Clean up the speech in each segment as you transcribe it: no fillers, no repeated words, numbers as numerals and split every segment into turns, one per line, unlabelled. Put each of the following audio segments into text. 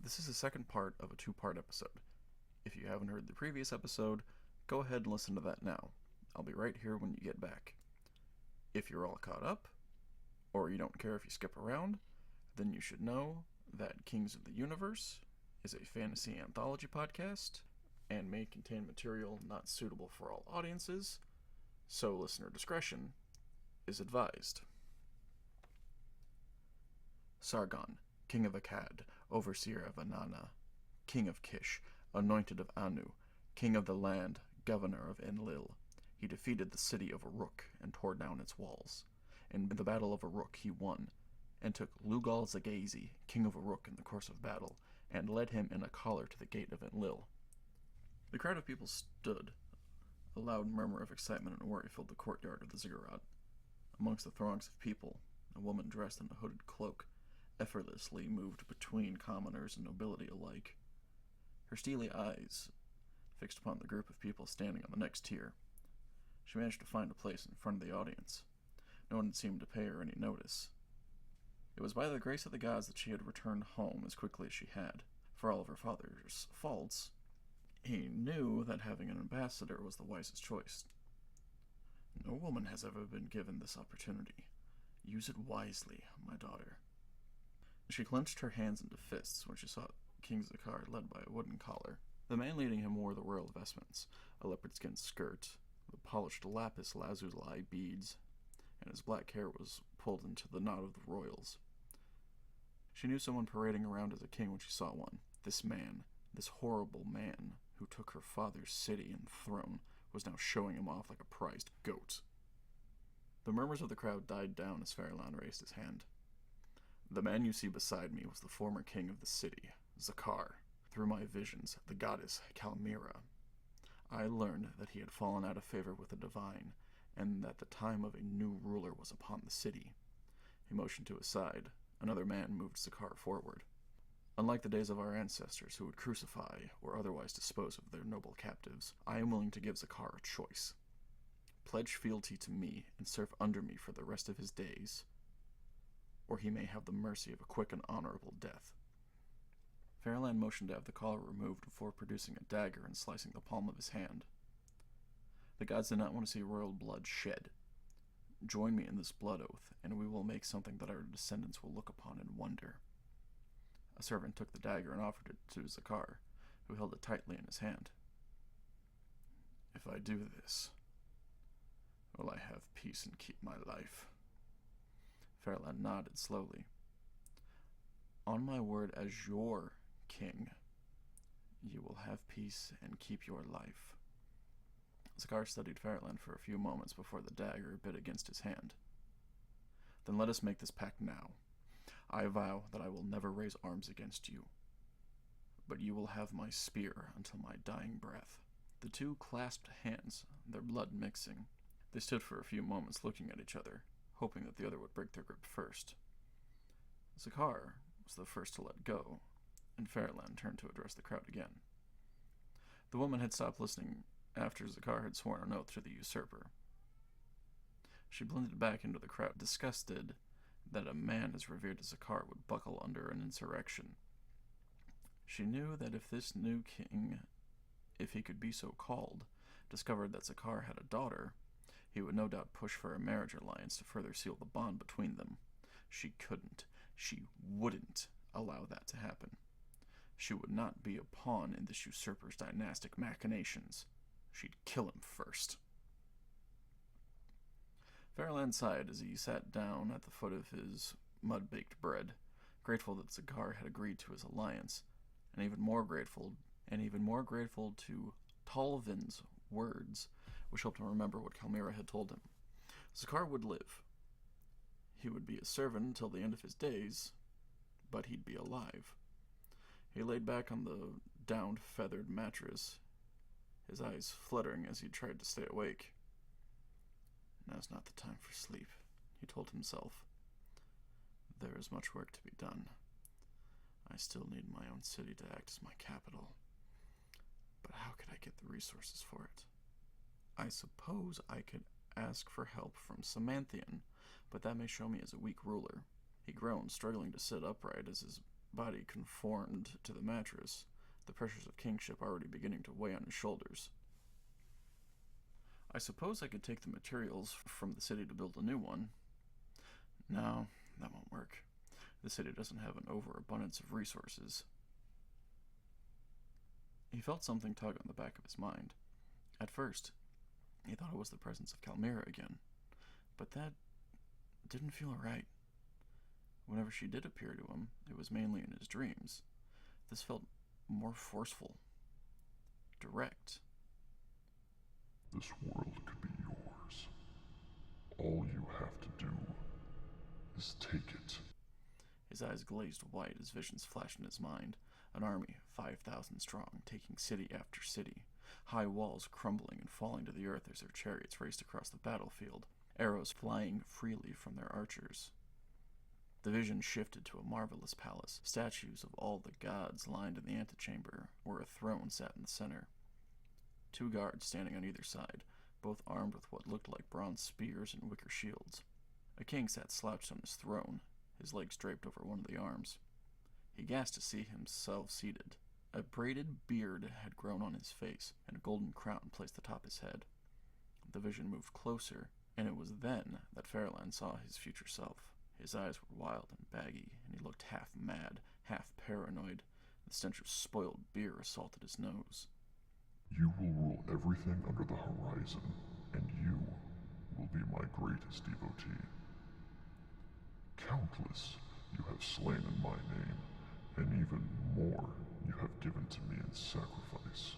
This is the second part of a two-part episode. If you haven't heard the previous episode, go ahead and listen to that now. I'll be right here when you get back. If you're all caught up, or you don't care if you skip around, then you should know that Kings of the Universe is a fantasy anthology podcast and may contain material not suitable for all audiences, so listener discretion is advised. Sargon, king of Akkad, overseer of Anana, king of Kish, anointed of Anu, king of the land, governor of Enlil. He defeated the city of Uruk and tore down its walls. In the battle of Uruk he won, and took Lugal Zagazi, king of Uruk, in the course of battle, and led him in a collar to the gate of Enlil. The crowd of people stood. A loud murmur of excitement and worry filled the courtyard of the ziggurat. Amongst the throngs of people, a woman dressed in a hooded cloak effortlessly moved between commoners and nobility alike. Her steely eyes fixed upon the group of people standing on the next tier. She managed to find a place in front of the audience. No one seemed to pay her any notice. It was by the grace of the gods that she had returned home as quickly as she had. For all of her father's faults, he knew that having an ambassador was the wisest choice. No woman has ever been given this opportunity. Use it wisely, my daughter. She clenched her hands into fists when she saw King Zakar led by a wooden collar. The man leading him wore the royal vestments, a leopard-skin skirt, the polished lapis lazuli beads, and his black hair was pulled into the knot of the royals. She knew someone parading around as a king when she saw one. This man, this horrible man who took her father's city and throne, was now showing him off like a prized goat. The murmurs of the crowd died down as Feralan raised his hand. The man you see beside me was the former king of the city, Zakar. Through my visions, the goddess Kalmira. I learned that he had fallen out of favor with the divine, and that the time of a new ruler was upon the city. He motioned to his side. Another man moved Zakar forward. Unlike the days of our ancestors who would crucify or otherwise dispose of their noble captives, I am willing to give Zakar a choice. Pledge fealty to me and serve under me for the rest of his days, or he may have the mercy of a quick and honorable death. Feralan motioned to have the collar removed before producing a dagger and slicing the palm of his hand. The gods did not want to see royal blood shed. Join me in this blood oath, and we will make something that our descendants will look upon in wonder. A servant took the dagger and offered it to Zakar, who held it tightly in his hand. If I do this, will I have peace and keep my life? Feralan nodded slowly. On my word as your king, you will have peace and keep your life. Zakar studied Feralan for a few moments before the dagger bit against his hand. Then let us make this pact now. I vow that I will never raise arms against you, but you will have my spear until my dying breath. The two clasped hands, their blood mixing. They stood for a few moments looking at each other, hoping that the other would break their grip first. Zakar was the first to let go, and Feralan turned to address the crowd again. The woman had stopped listening after Zakar had sworn an oath to the usurper. She blended back into the crowd, disgusted that a man as revered as Zakar would buckle under an insurrection. She knew that if this new king, if he could be so called, discovered that Zakar had a daughter, he would no doubt push for a marriage alliance to further seal the bond between them. She couldn't, she wouldn't allow that to happen. She would not be a pawn in this usurper's dynastic machinations. She'd kill him first. Feralan sighed as he sat down at the foot of his mud-baked bread, grateful that Zakar had agreed to his alliance, and even more grateful to Talvin's words, which helped him remember what Kalmira had told him. Zakar would live. He would be a servant until the end of his days, but he'd be alive. He laid back on the downed, feathered mattress, his eyes fluttering as he tried to stay awake. Now's not the time for sleep, he told himself. There is much work to be done. I still need my own city to act as my capital. But how could I get the resources for it? I suppose I could ask for help from Samanthian, but that may show me as a weak ruler. He groaned, struggling to sit upright as his body conformed to the mattress, the pressures of kingship already beginning to weigh on his shoulders. I suppose I could take the materials from the city to build a new one. No, that won't work. The city doesn't have an overabundance of resources. He felt something tug on the back of his mind. At first, he thought it was the presence of Kalmira again, but that didn't feel right. Whenever she did appear to him, it was mainly in his dreams. This felt more forceful, direct.
This world could be yours. All you have to do is take it.
His eyes glazed white as visions flashed in his mind. An army, 5,000 strong, taking city after city. High walls crumbling and falling to the earth as their chariots raced across the battlefield, arrows flying freely from their archers. The vision shifted to a marvelous palace. Statues of all the gods lined in the antechamber, where a throne sat in the center. 2 guards standing on either side, both armed with what looked like bronze spears and wicker shields. A king sat slouched on his throne, his legs draped over one of the arms. He gasped to see himself seated. A braided beard had grown on his face, and a golden crown placed atop his head. The vision moved closer, and it was then that Feralan saw his future self. His eyes were wild and baggy, and he looked half mad, half paranoid. The stench of spoiled beer assaulted his nose.
You will rule everything under the horizon, and you will be my greatest devotee. Countless you have slain in my name, and even more you have given to me in sacrifice.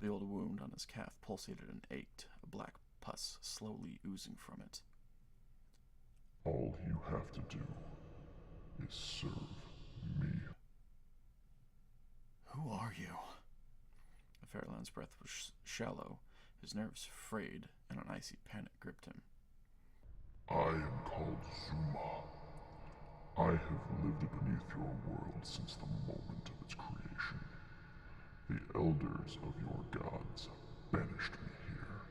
The old wound on his calf pulsated and ached, a black pus slowly oozing from it.
All you have to do is serve me.
Who are you? Feralan's breath was shallow, his nerves frayed, and an icy panic gripped him.
I am called Zuma. I have lived beneath your world since the moment of its creation. The elders of your gods banished me here,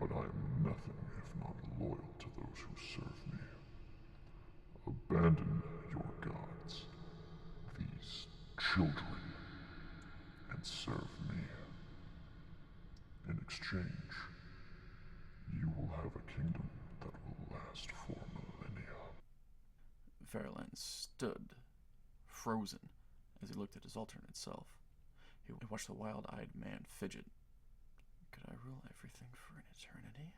but I am nothing if not loyal to those who serve me. Abandon your gods, these children, and serve me. In exchange, you will have a kingdom that will last for millennia.
Feralan stood, frozen, as he looked at his alternate self. He watched the wild-eyed man fidget. Could I rule everything for an eternity?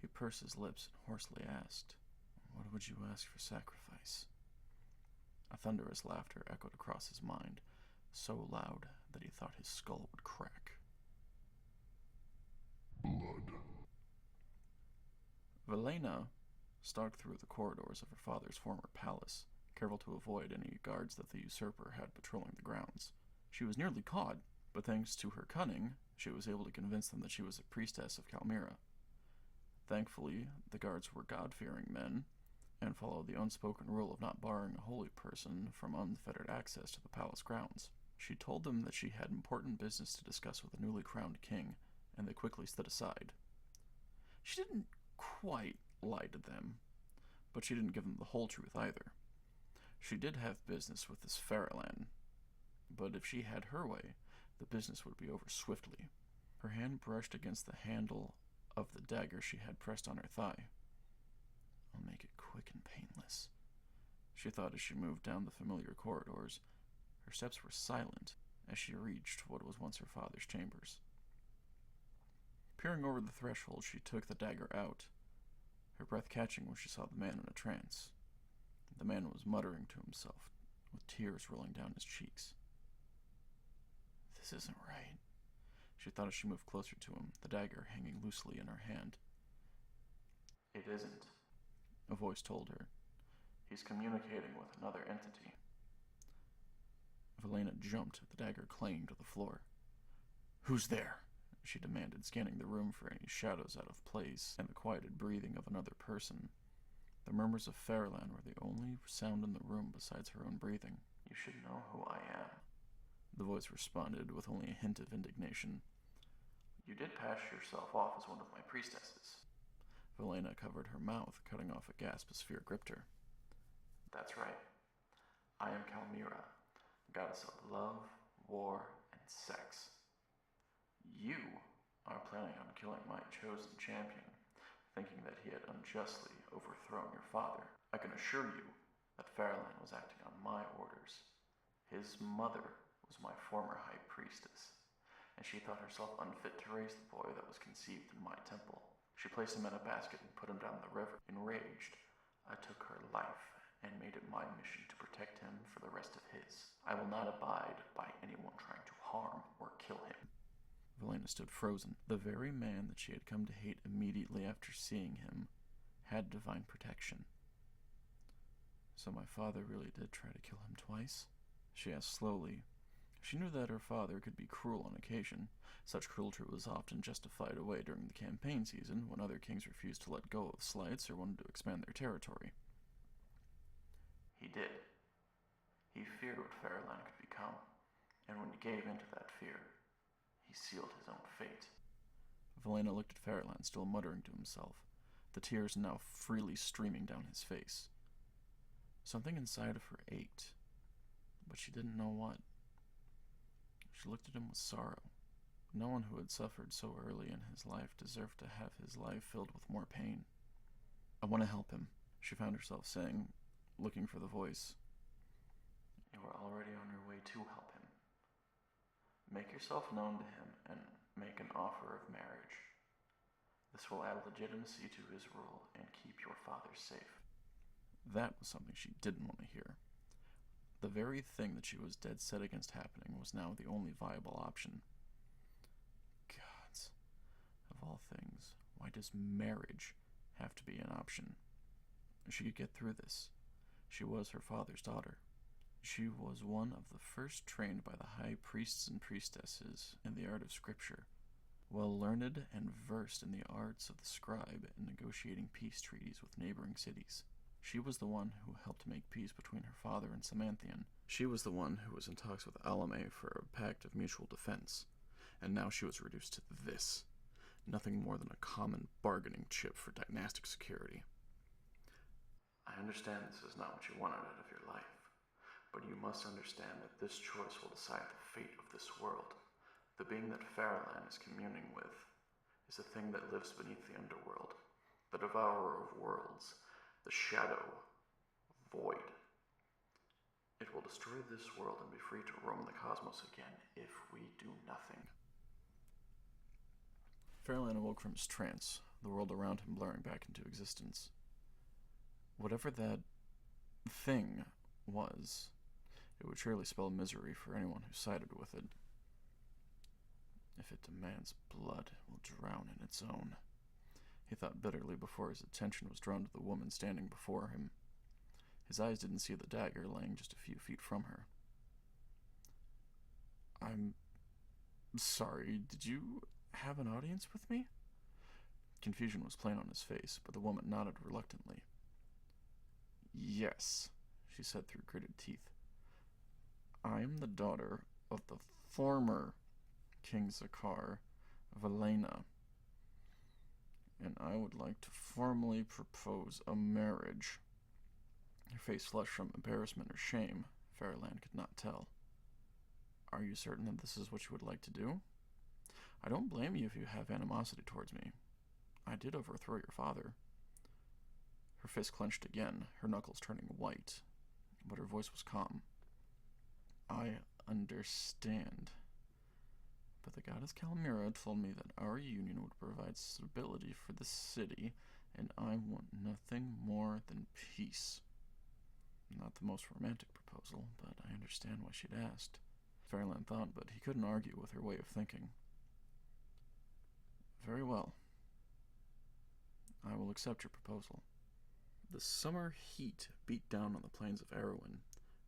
He pursed his lips and hoarsely asked, What would you ask for sacrifice? A thunderous laughter echoed across his mind, so loud that he thought his skull would crack.
Blood.
Velena stalked through the corridors of her father's former palace, careful to avoid any guards that the usurper had patrolling the grounds. She was nearly caught, but thanks to her cunning, she was able to convince them that she was a priestess of Kalmira. Thankfully, the guards were God-fearing men, and followed the unspoken rule of not barring a holy person from unfettered access to the palace grounds. She told them that she had important business to discuss with the newly crowned king, and they quickly stood aside. She didn't quite lie to them, but she didn't give them the whole truth either. She did have business with this Feralan, but if she had her way, the business would be over swiftly. Her hand brushed against the handle of the dagger she had pressed on her thigh. I'll make it quick and painless, she thought as she moved down the familiar corridors. Her steps were silent as she reached what was once her father's chambers. Peering over the threshold, she took the dagger out, her breath catching when she saw the man in a trance. The man was muttering to himself, with tears rolling down his cheeks. This isn't right, she thought as she moved closer to him, the dagger hanging loosely in her hand. It isn't, a voice told her. He's communicating with another entity. Velena jumped, the dagger clanging to the floor. Who's there? She demanded, scanning the room for any shadows out of place and the quieted breathing of another person. The murmurs of Feralan were the only sound in the room besides her own breathing. You should know who I am, the voice responded with only a hint of indignation. You did pass yourself off as one of my priestesses. Velena covered her mouth, cutting off a gasp as fear gripped her. That's right. I am Calmira, goddess of love, war, and sex. You are planning on killing my chosen champion, thinking that he had unjustly overthrown your father. I can assure you that Feralan was acting on my orders. His mother was my former high priestess, and she thought herself unfit to raise the boy that was conceived in my temple. She placed him in a basket and put him down the river. Enraged, I took her life and made it my mission to protect him for the rest of his. I will not abide by anyone trying to harm or kill him. Valena stood frozen. The very man that she had come to hate immediately after seeing him had divine protection. So my father really did try to kill him twice? She asked slowly. She knew that her father could be cruel on occasion. Such cruelty was often justified away during the campaign season, when other kings refused to let go of slights or wanted to expand their territory. He did. He feared what Feralan could become, and when he gave in to that fear, he sealed his own fate. Valena looked at Feralan, still muttering to himself, the tears now freely streaming down his face. Something inside of her ached, but she didn't know what. She looked at him with sorrow. No one who had suffered so early in his life deserved to have his life filled with more pain. I want to help him, she found herself saying, looking for the voice. You are already on your way to help him. Make yourself known to him and make an offer of marriage. This will add legitimacy to his rule and keep your father safe. That was something she didn't want to hear. The very thing that she was dead set against happening was now the only viable option. Gods, of all things, why does marriage have to be an option? She could get through this. She was her father's daughter. She was one of the first trained by the high priests and priestesses in the art of scripture, well learned and versed in the arts of the scribe in negotiating peace treaties with neighboring cities. She was the one who helped make peace between her father and Samanthian. She was the one who was in talks with Alame for a pact of mutual defense. And now she was reduced to this. Nothing more than a common bargaining chip for dynastic security. I understand this is not what you wanted out of your life, but you must understand that this choice will decide the fate of this world. The being that Feralan is communing with is the thing that lives beneath the underworld, the devourer of worlds, the shadow, void. It will destroy this world and be free to roam the cosmos again if we do nothing. Feralan awoke from his trance, the world around him blurring back into existence. Whatever that thing was, it would surely spell misery for anyone who sided with it. If it demands blood, it will drown in its own. He thought bitterly before his attention was drawn to the woman standing before him. His eyes didn't see the dagger laying just a few feet from her. I'm sorry, did you have an audience with me? Confusion was plain on his face, but the woman nodded reluctantly. Yes, she said through gritted teeth. I'm the daughter of the former King Zakar, Valena, and I would like to formally propose a marriage. Her face flushed from embarrassment or shame. Feralan could not tell. Are you certain that this is what you would like to do? I don't blame you if you have animosity towards me. I did overthrow your father. Her fist clenched again, her knuckles turning white, but her voice was calm. I understand. But the goddess Calmira told me that our union would provide stability for the city, and I want nothing more than peace. Not the most romantic proposal, but I understand why she'd asked. Feralan thought, but he couldn't argue with her way of thinking. Very well. I will accept your proposal. The summer heat beat down on the plains of Erwin.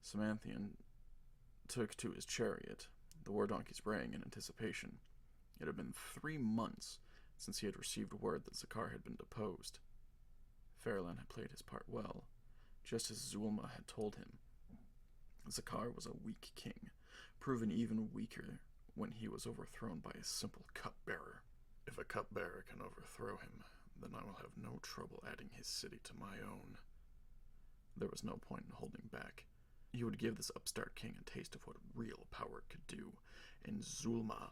Samanthian took to his chariot, the war donkeys braying in anticipation. It had been 3 months since he had received word that Zakar had been deposed. Feralan had played his part well, just as Zulma had told him. Zakar was a weak king, proven even weaker when he was overthrown by a simple cupbearer. If a cupbearer can overthrow him, then I will have no trouble adding his city to my own. There was no point in holding back. He would give this upstart king a taste of what real power could do, and Zulma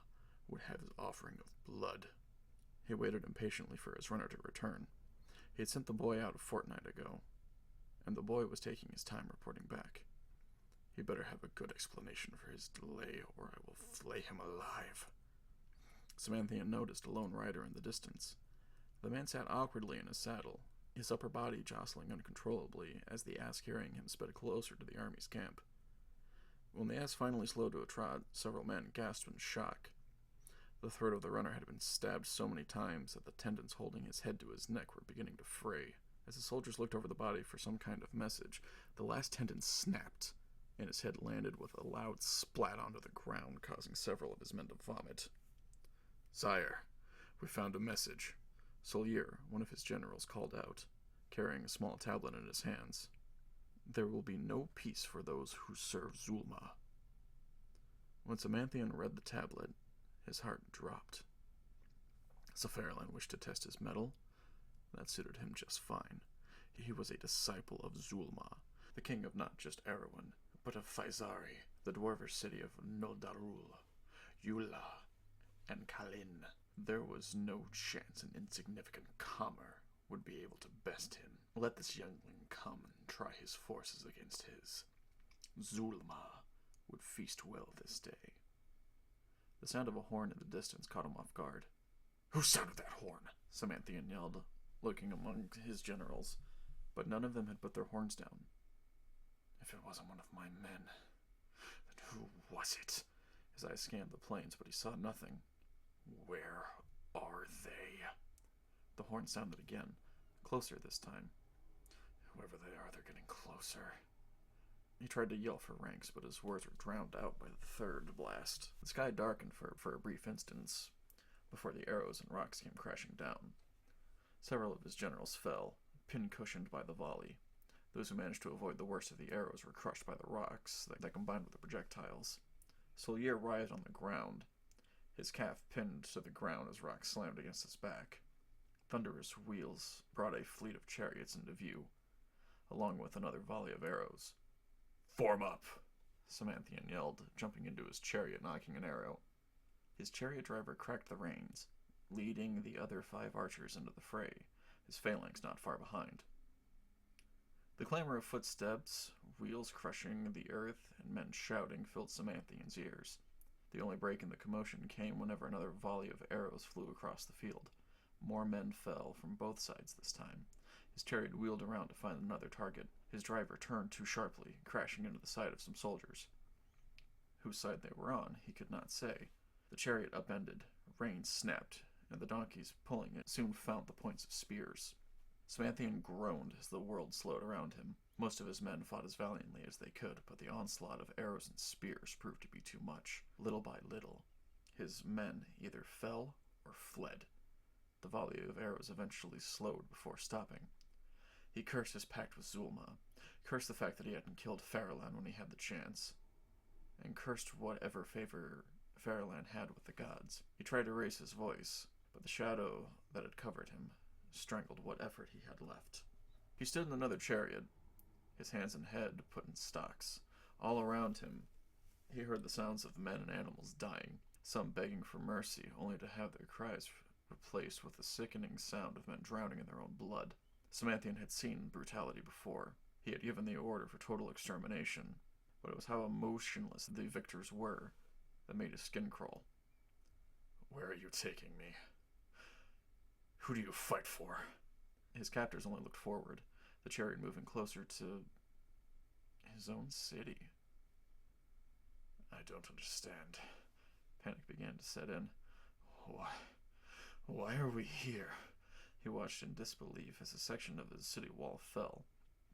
would have his offering of blood. He waited impatiently for his runner to return. He had sent the boy out a fortnight ago, and the boy was taking his time reporting back. He better have a good explanation for his delay, or I will flay him alive. Samanthian noticed a lone rider in the distance. The man sat awkwardly in his saddle, his upper body jostling uncontrollably as the ass carrying him sped closer to the army's camp. When the ass finally slowed to a trot, several men gasped in shock. The throat of the runner had been stabbed so many times that the tendons holding his head to his neck were beginning to fray. As the soldiers looked over the body for some kind of message, the last tendon snapped, and his head landed with a loud splat onto the ground, causing several of his men to vomit. "Sire, we found a message," Solier, one of his generals, called out, carrying a small tablet in his hands. "There will be no peace for those who serve Zulma." When Samanthian read the tablet, his heart dropped. So Feralan wished to test his mettle. That suited him just fine. He was a disciple of Zulma, the king of not just Erewhon, but of Faizari, the dwarvish city of Noldarul, Yula, and Kalin. There was no chance an insignificant comer would be able to best him. Let this youngling come and try his forces against his. Zulma would feast well this day. The sound of a horn in the distance caught him off guard. "Who sounded that horn?" Samanthian yelled, looking among his generals, but none of them had put their horns down. If it wasn't one of my men, then who was it? His eyes scanned the plains, but he saw nothing. Where are they? The horn sounded again, closer this time. Whoever they are, they're getting closer. He tried to yell for ranks, but his words were drowned out by the third blast. The sky darkened for a brief instant before the arrows and rocks came crashing down. Several of his generals fell, pin-cushioned by the volley. Those who managed to avoid the worst of the arrows were crushed by the rocks that combined with the projectiles. Solier writhed on the ground, his calf pinned to the ground as rocks slammed against his back. Thunderous wheels brought a fleet of chariots into view, along with another volley of arrows. "Form up!" Samanthian yelled, jumping into his chariot, knocking an arrow. His chariot driver cracked the reins, leading the other 5 archers into the fray, his phalanx not far behind. The clamor of footsteps, wheels crushing the earth, and men shouting filled Samanthian's ears. The only break in the commotion came whenever another volley of arrows flew across the field. More men fell from both sides this time. His chariot wheeled around to find another target. His driver turned too sharply, crashing into the side of some soldiers. Whose side they were on, he could not say. The chariot upended, reins snapped, and the donkeys pulling it soon found the points of spears. Samanthian groaned as the world slowed around him. Most of his men fought as valiantly as they could, but the onslaught of arrows and spears proved to be too much. Little by little, his men either fell or fled. The volley of arrows eventually slowed before stopping. He cursed his pact with Zulma, cursed the fact that he hadn't killed Feralan when he had the chance, and cursed whatever favor Feralan had with the gods. He tried to raise his voice, but the shadow that had covered him strangled what effort he had left. He stood in another chariot, his hands and head put in stocks. All around him, he heard the sounds of men and animals dying, some begging for mercy, only to have their cries replaced with the sickening sound of men drowning in their own blood. Samanthian had seen brutality before. He had given the order for total extermination, but it was how emotionless the victors were that made his skin crawl. "Where are you taking me? Who do you fight for?" His captors only looked forward, the chariot moving closer to his own city. "I don't understand." Panic began to set in. Why are we here?" He watched in disbelief as a section of his city wall fell.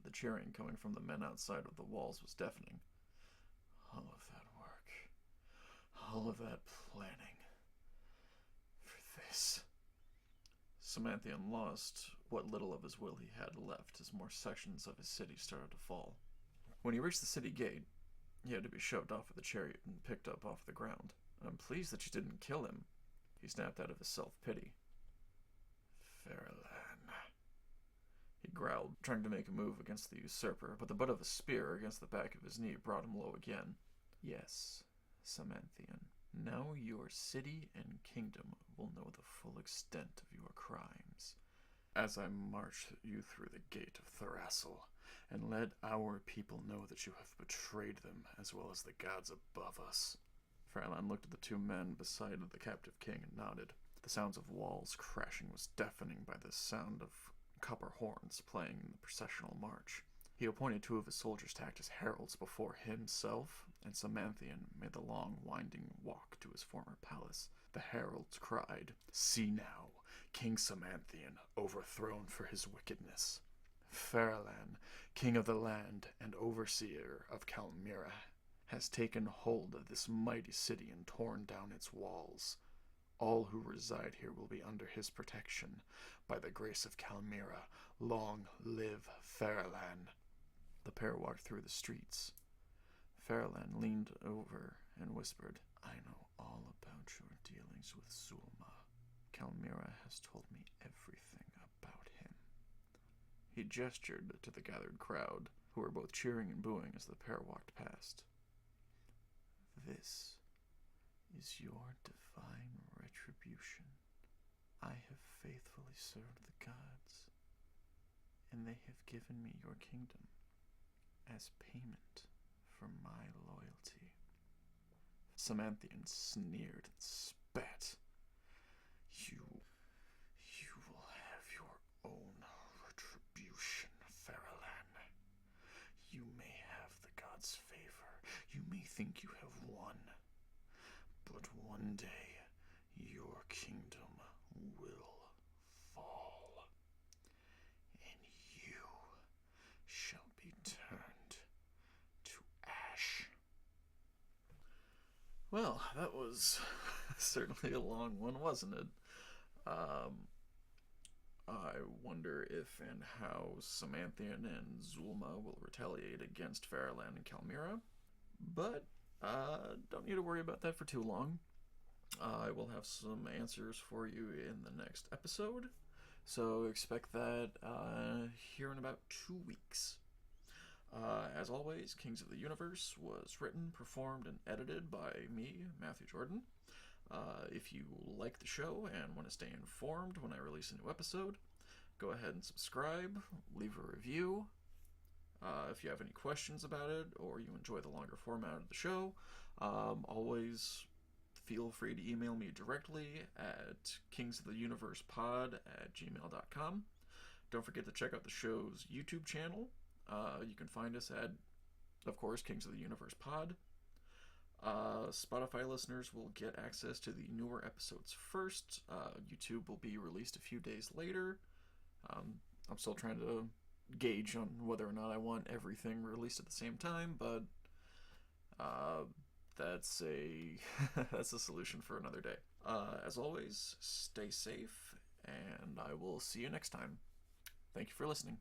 The cheering coming from the men outside of the walls was deafening. All of that work, all of that planning, for this. Samanthian lost what little of his will he had left as more sections of his city started to fall. When he reached the city gate, he had to be shoved off of the chariot and picked up off the ground. "I'm pleased that you didn't kill him," he snapped out of his self-pity. "Feralan." He growled, trying to make a move against the usurper, but the butt of a spear against the back of his knee brought him low again. Yes, Samanthian, now your city and kingdom will know the full extent of your crimes. As I march you through the gate of Therasil, and let our people know that you have betrayed them as well as the gods above us. Feralan looked at the two men beside the captive king and nodded. The sounds of walls crashing was deafening by the sound of copper horns playing in the processional march. He appointed two of his soldiers to act as heralds before himself, and Samanthian made the long, winding walk to his former palace. The heralds cried, "See now, King Samanthian, overthrown for his wickedness. Feralan, king of the land and overseer of Kalmyra, has taken hold of this mighty city and torn down its walls. All who reside here will be under his protection. By the grace of Kalmyra, long live Feralan." The pair walked through the streets. Feralan leaned over and whispered, "I know all about your dealings with Zulma. Kalmyra has told me everything about him." He gestured to the gathered crowd, who were both cheering and booing as the pair walked past. "This is your divine retribution. I have faithfully served the gods, and they have given me your kingdom as payment for my loyalty." Samanthian sneered and spat. You will have your own retribution, Feralan. You may have the gods' favor. You may think you have won. But one day, your kingdom will fall, and you shall be turned to ash. Well, that was certainly a long one, wasn't it? I wonder if and how Samanthian and Zulma will retaliate against Feralan and Kalmyra. But don't need to worry about that for too long. I will have some answers for you in the next episode. So expect that here in about 2 weeks. As always, Kings of the Universe was written, performed, and edited by me, Matthew Jordan. If you like the show and want to stay informed when I release a new episode, go ahead and subscribe, leave a review. If you have any questions about it or you enjoy the longer format of the show, always feel free to email me directly at kingsoftheuniversepod@gmail.com. Don't forget to check out the show's YouTube channel. You can find us at, of course, Kings of the Universe Pod. Spotify listeners will get access to the newer episodes first. YouTube will be released a few days later. I'm still trying to gauge on whether or not I want everything released at the same time, but that's a that's a solution for another day. As always, stay safe, and I will see you next time. Thank you for listening.